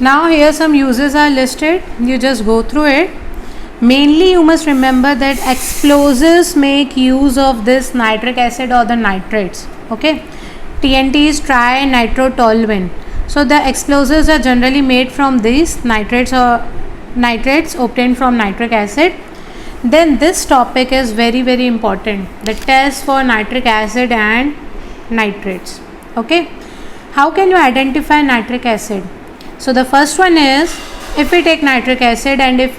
Now here some uses are listed. You just go through it. Mainly you must remember that explosives make use of this nitric acid or the nitrates. Okay, TNT is trinitrotoluene. So the explosives are generally made from these nitrates or nitrates obtained from nitric acid. Then this topic is very important, the test for nitric acid and nitrates. Okay, how can you identify nitric acid? So the first one is, if we take nitric acid and if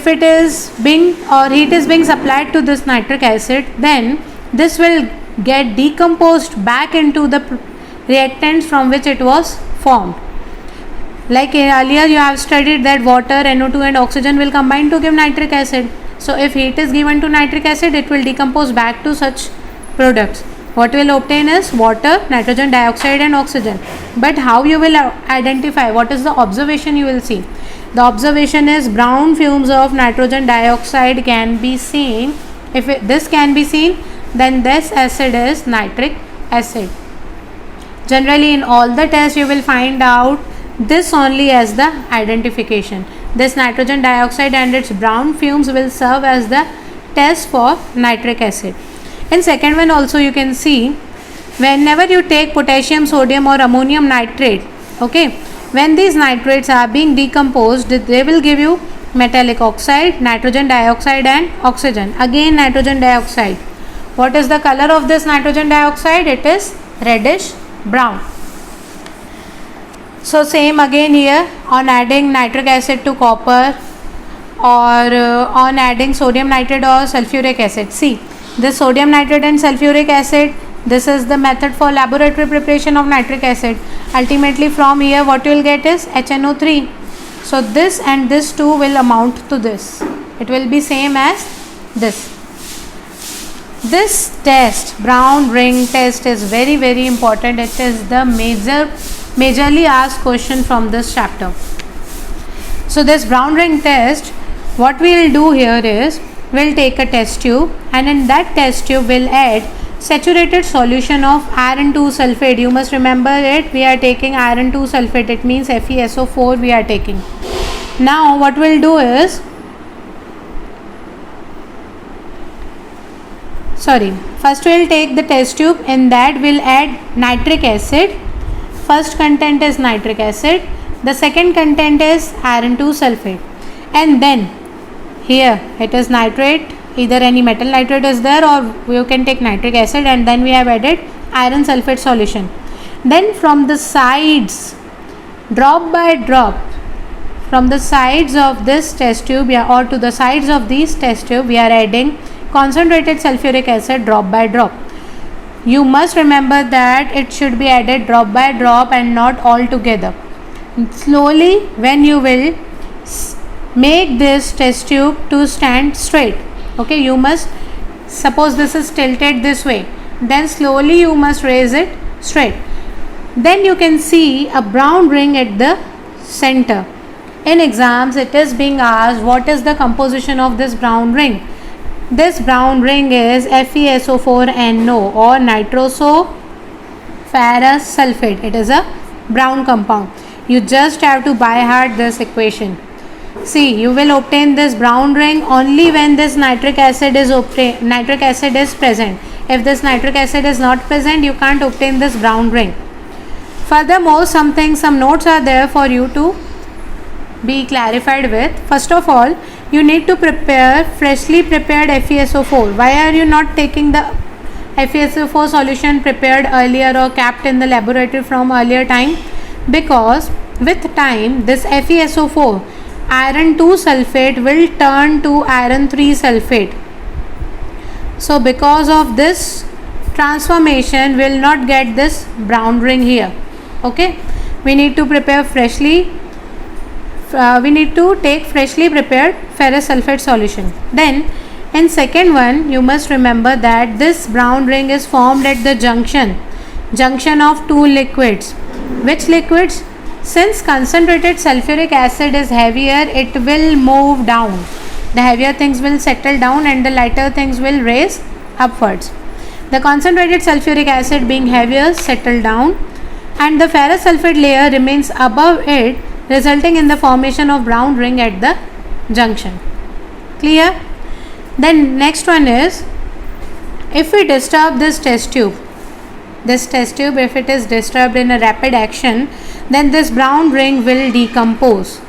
it is being or heat is being supplied to this nitric acid, then this will get decomposed back into the reactants from which it was formed. Like earlier you have studied that water, NO2 and oxygen will combine to give nitric acid. So if heat is given to nitric acid, it will decompose back to such products. What will obtain is water, nitrogen dioxide and oxygen. But how you will identify? What is the observation you will see? The observation is brown fumes of nitrogen dioxide can be seen. If this can be seen, then this acid is nitric acid. Generally in all the tests you will find out this only as the identification. This nitrogen dioxide and its brown fumes will serve as the test for nitric acid. In second one also you can see, whenever you take potassium, sodium or ammonium nitrate, okay, when these nitrates are being decomposed, they will give you metallic oxide, nitrogen dioxide and oxygen. Again nitrogen dioxide. What is the color of this nitrogen dioxide? It is reddish brown. So same again here, on adding nitric acid to copper or on adding sodium nitrate or sulfuric acid. See, this sodium nitrate and sulfuric acid, this is the method for laboratory preparation of nitric acid. Ultimately from here what you will get is HNO3. So this and this two will amount to this. It will be same as this. This test, brown ring test, is very important. It is the majorly asked question from this chapter. So this brown ring test, what we will do here is, we will take a test tube and in that test tube we will add saturated solution of iron 2 sulfate. You must remember it, we are taking iron 2 sulfate, it means FeSO4 we are taking. Now what we will do is, first we will take the test tube, in that we will add nitric acid. First content is nitric acid, the second content is iron 2 sulfate, and then here it is nitrate, either any metal nitrate is there or you can take nitric acid, and then we have added iron sulfate solution. Then from the sides, drop by drop, from the sides of this test tube or to the sides of these test tube, we are adding concentrated sulfuric acid drop by drop. You must remember that it should be added drop by drop and not all together. Slowly, when you will make this test tube to stand straight, okay, you must, suppose this is tilted this way, then slowly you must raise it straight. Then you can see a brown ring at the center. In exams it is being asked, what is the composition of this brown ring? This brown ring is FeSO4NO or nitroso ferrous sulfate. It is a brown compound. You just have to by heart this equation. See, you will obtain this brown ring only when this nitric acid is present. If this nitric acid is not present, you can't obtain this brown ring. Furthermore, some notes are there for you to be clarified with. First of all, you need to prepare freshly prepared FeSO4. Why are you not taking the FeSO4 solution prepared earlier or kept in the laboratory from earlier time? Because with time, this FeSO4, iron 2 sulfate, will turn to iron 3 sulfate. So because of this transformation, we will not get this brown ring here. Okay, we need to prepare freshly. We need to take freshly prepared ferrous sulfate solution. Then in second one, you must remember that this brown ring is formed at the junction of two liquids. Which liquids? Since concentrated sulfuric acid is heavier, it will move down. The heavier things will settle down and the lighter things will raise upwards. The concentrated sulfuric acid being heavier settle down, and the ferrous sulfate layer remains above it, resulting in the formation of brown ring at the junction. Clear? Then next one is, if we disturb this test tube, if it is disturbed in a rapid action, then this brown ring will decompose.